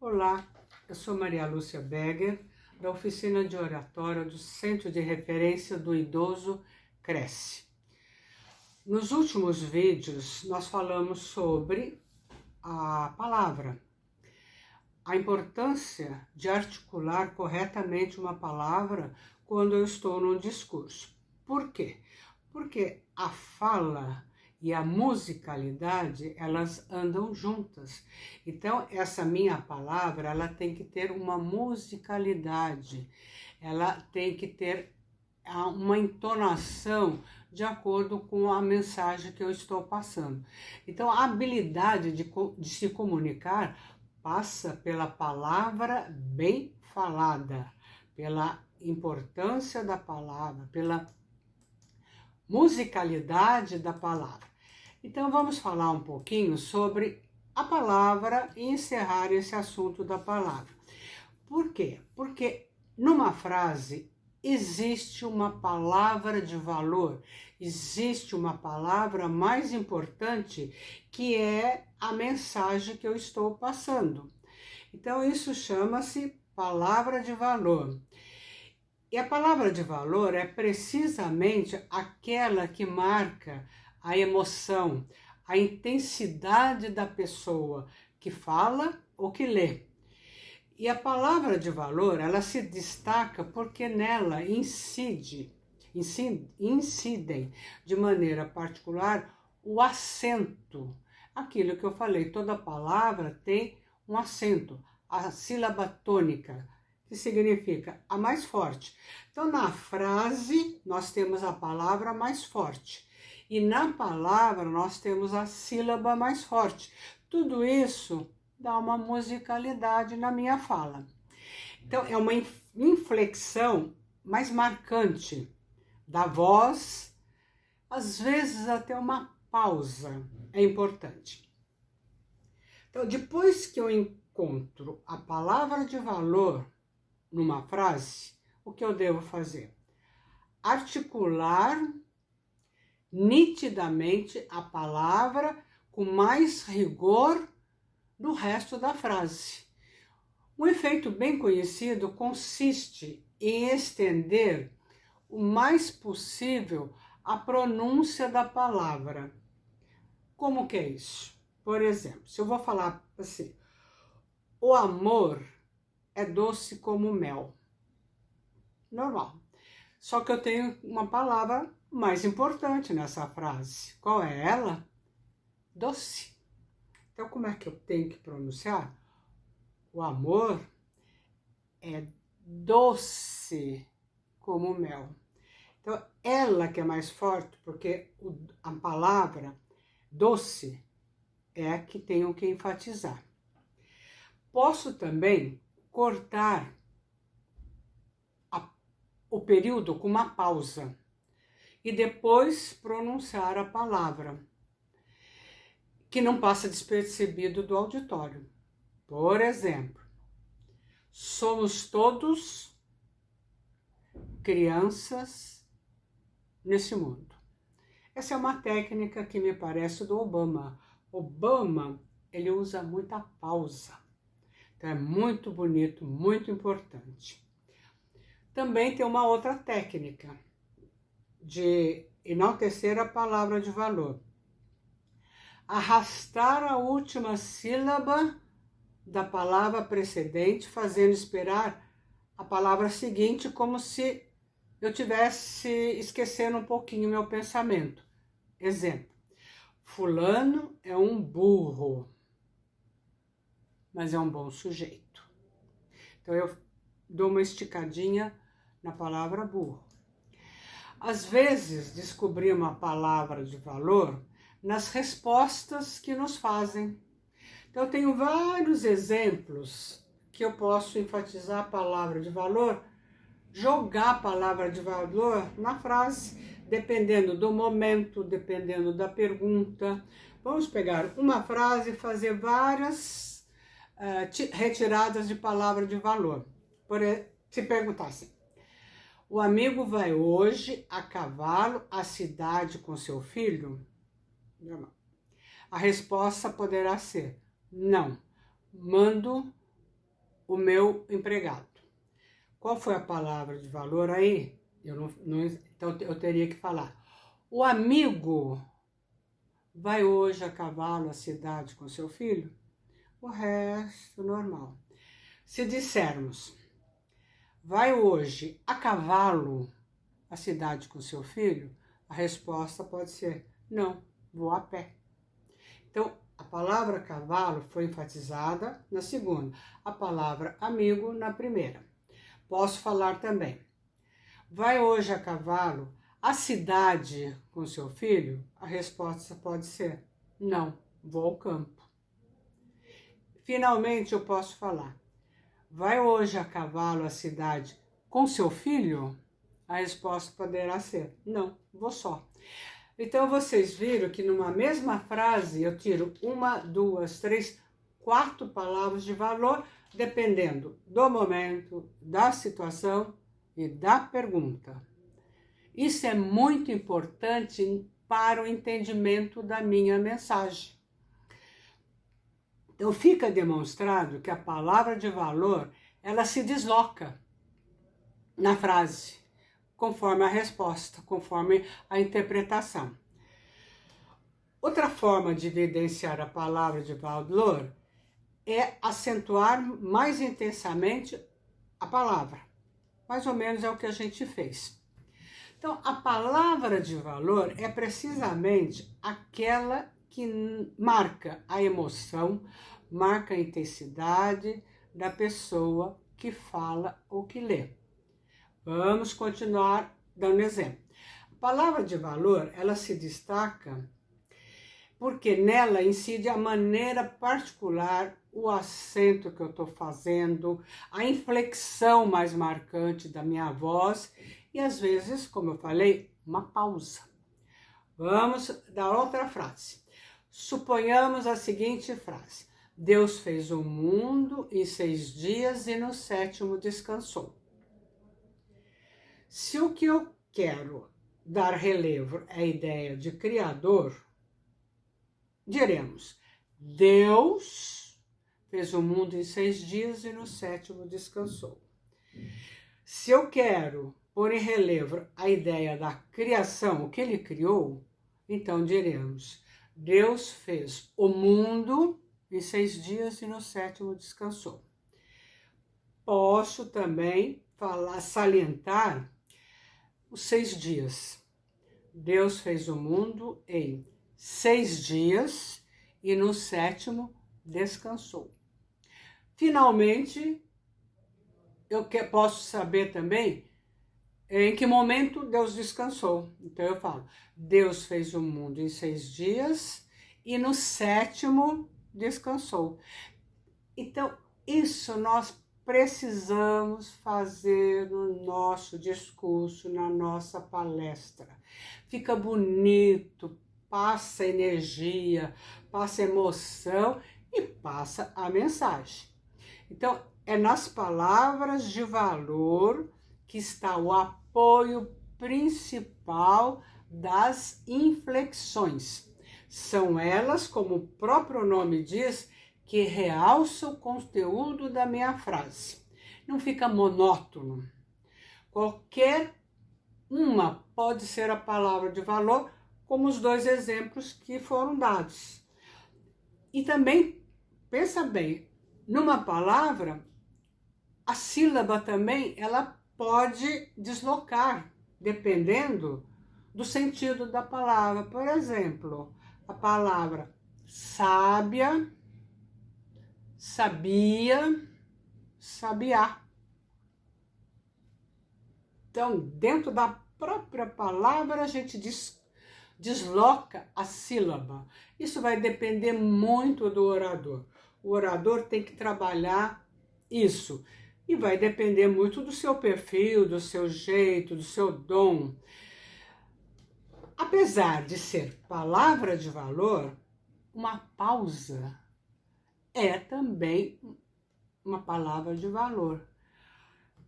Olá, eu sou Maria Lúcia Beger, da Oficina de Oratória do Centro de Referência do Idoso Cresce. Nos últimos vídeos, nós falamos sobre a palavra, a importância de articular corretamente uma palavra quando eu estou num discurso. Por quê? Porque a fala e a musicalidade, elas andam juntas. Então, essa minha palavra, ela tem que ter uma musicalidade, ela tem que ter uma entonação de acordo com a mensagem que eu estou passando. Então, a habilidade de se comunicar passa pela palavra bem falada, pela importância da palavra, pela musicalidade da palavra. Então vamos falar um pouquinho sobre a palavra e encerrar esse assunto da palavra. Por quê? Porque numa frase existe uma palavra de valor, existe uma palavra mais importante que é a mensagem que eu estou passando. Então isso chama-se palavra de valor. E a palavra de valor é precisamente aquela que marca a emoção, a intensidade da pessoa que fala ou que lê. E a palavra de valor, ela se destaca porque nela incidem de maneira particular o acento. Aquilo que eu falei, toda palavra tem um acento, a sílaba tônica, que significa a mais forte. Então, na frase, nós temos a palavra mais forte. E na palavra, nós temos a sílaba mais forte. Tudo isso dá uma musicalidade na minha fala. Então, é uma inflexão mais marcante da voz, às vezes até uma pausa é importante. Então, depois que eu encontro a palavra de valor numa frase, o que eu devo fazer? Articular nitidamente a palavra com mais rigor do resto da frase. Um efeito bem conhecido consiste em estender o mais possível a pronúncia da palavra. Como que é isso? Por exemplo, se eu vou falar assim, o amor é doce como mel. Normal. Só que eu tenho uma palavra mais importante nessa frase. Qual é ela? Doce. Então, como é que eu tenho que pronunciar? O amor é doce como mel. Então, ela que é mais forte, porque a palavra doce é a que tenho que enfatizar. Posso também cortar o período com uma pausa e depois pronunciar a palavra, que não passa despercebido do auditório. Por exemplo, somos todos crianças nesse mundo. Essa é uma técnica que me parece do Obama. Obama, ele usa muita pausa. Então é muito bonito, muito importante. Também tem uma outra técnica de enaltecer a palavra de valor. Arrastar a última sílaba da palavra precedente, fazendo esperar a palavra seguinte, como se eu tivesse esquecendo um pouquinho meu pensamento. Exemplo, fulano é um burro, mas é um bom sujeito. Então eu dou uma esticadinha na palavra burro. Às vezes, descobri uma palavra de valor nas respostas que nos fazem. Então, eu tenho vários exemplos que eu posso enfatizar a palavra de valor, jogar a palavra de valor na frase, dependendo do momento, dependendo da pergunta. Vamos pegar uma frase e fazer várias retiradas de palavra de valor. Se perguntar assim, o amigo vai hoje a cavalo à cidade com seu filho? Não. A resposta poderá ser, não. Mando o meu empregado. Qual foi a palavra de valor aí? Então eu teria que falar. O amigo vai hoje a cavalo à cidade com seu filho? O resto normal. Se dissermos, vai hoje a cavalo à cidade com seu filho? A resposta pode ser, não, vou a pé. Então, a palavra cavalo foi enfatizada na segunda, a palavra amigo na primeira. Posso falar também, vai hoje a cavalo à cidade com seu filho? A resposta pode ser, não, vou ao campo. Finalmente, eu posso falar, vai hoje a cavalo à cidade com seu filho? A resposta poderá ser, não, vou só. Então, vocês viram que numa mesma frase eu tiro 1, 2, 3, 4 palavras de valor, dependendo do momento, da situação e da pergunta. Isso é muito importante para o entendimento da minha mensagem. Então, fica demonstrado que a palavra de valor, ela se desloca na frase, conforme a resposta, conforme a interpretação. Outra forma de evidenciar a palavra de valor é acentuar mais intensamente a palavra. Mais ou menos é o que a gente fez. Então, a palavra de valor é precisamente aquela que marca a emoção, marca a intensidade da pessoa que fala ou que lê. Vamos continuar dando exemplo. A palavra de valor, ela se destaca porque nela incide a maneira particular, o acento que eu estou fazendo, a inflexão mais marcante da minha voz e às vezes, como eu falei, uma pausa. Vamos dar outra frase. Suponhamos a seguinte frase. Deus fez o mundo em 6 dias e no 7º descansou. Se o que eu quero dar relevo é a ideia de criador, diremos, Deus fez o mundo em 6 dias e no 7º descansou. Se eu quero pôr em relevo a ideia da criação, o que ele criou, então diremos, Deus fez o mundo em 6 dias e no 7º descansou. Posso também salientar os 6 dias. Deus fez o mundo em 6 dias e no 7º descansou. Finalmente, eu posso saber também em que momento Deus descansou. Então eu falo, Deus fez o mundo em 6 dias e no 7º descansou. Então, isso nós precisamos fazer no nosso discurso, na nossa palestra. Fica bonito, passa energia, passa emoção e passa a mensagem. Então, é nas palavras de valor que está o apoio principal das inflexões. São elas, como o próprio nome diz, que realça o conteúdo da minha frase. Não fica monótono. Qualquer uma pode ser a palavra de valor, como os 2 exemplos que foram dados. E também, pensa bem, numa palavra, a sílaba também, ela pode deslocar, dependendo do sentido da palavra. Por exemplo, a palavra sábia, sabia, sabiá. Então, dentro da própria palavra, a gente desloca a sílaba. Isso vai depender muito do orador. O orador tem que trabalhar isso. E vai depender muito do seu perfil, do seu jeito, do seu dom. Apesar de ser palavra de valor, uma pausa é também uma palavra de valor.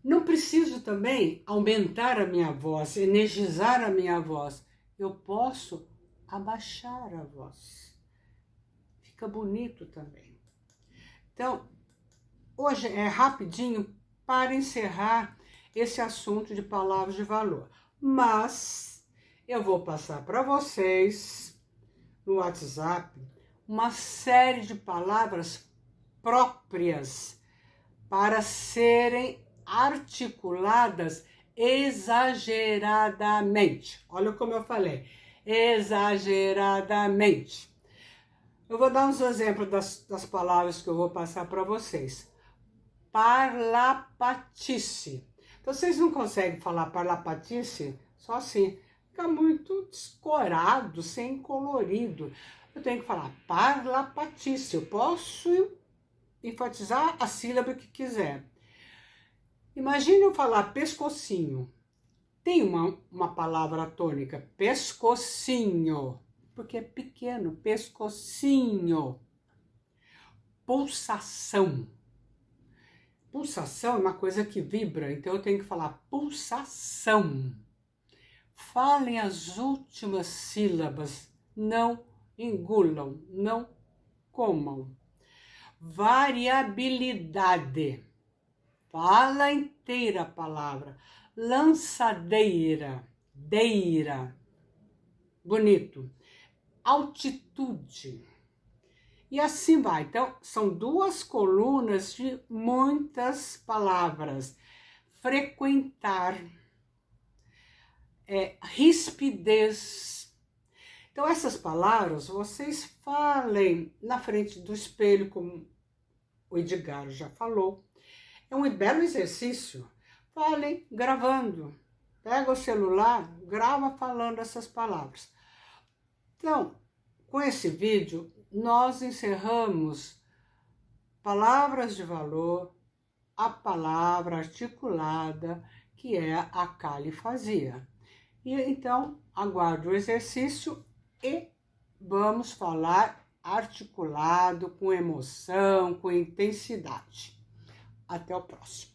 Não preciso também aumentar a minha voz, energizar a minha voz. Eu posso abaixar a voz. Fica bonito também. Então, hoje é rapidinho para encerrar esse assunto de palavras de valor. Mas eu vou passar para vocês no WhatsApp uma série de palavras próprias para serem articuladas exageradamente. Olha como eu falei, exageradamente. Eu vou dar uns exemplos das palavras que eu vou passar para vocês. Parlapatice. Então, vocês não conseguem falar parlapatice só assim. Fica muito descorado, sem colorido. Eu tenho que falar parlapatice. Eu posso enfatizar a sílaba que quiser. Imagine eu falar pescocinho. Tem uma palavra tônica, pescocinho, porque é pequeno, pescocinho. Pulsação. Pulsação é uma coisa que vibra, então eu tenho que falar pulsação. Falem as últimas sílabas, não engulam, não comam. Variabilidade. Fala inteira a palavra. Lançadeira, deira. Bonito. Altitude. E assim vai. Então, são duas colunas de muitas palavras. Frequentar. Rispidez. Então, essas palavras, vocês falem na frente do espelho, como o Edgar já falou. É um belo exercício. Falem gravando. Pega o celular, grava falando essas palavras. Então, com esse vídeo, nós encerramos palavras de valor, a palavra articulada, que é a califasia. E então, aguarde o exercício e vamos falar articulado, com emoção, com intensidade. Até o próximo.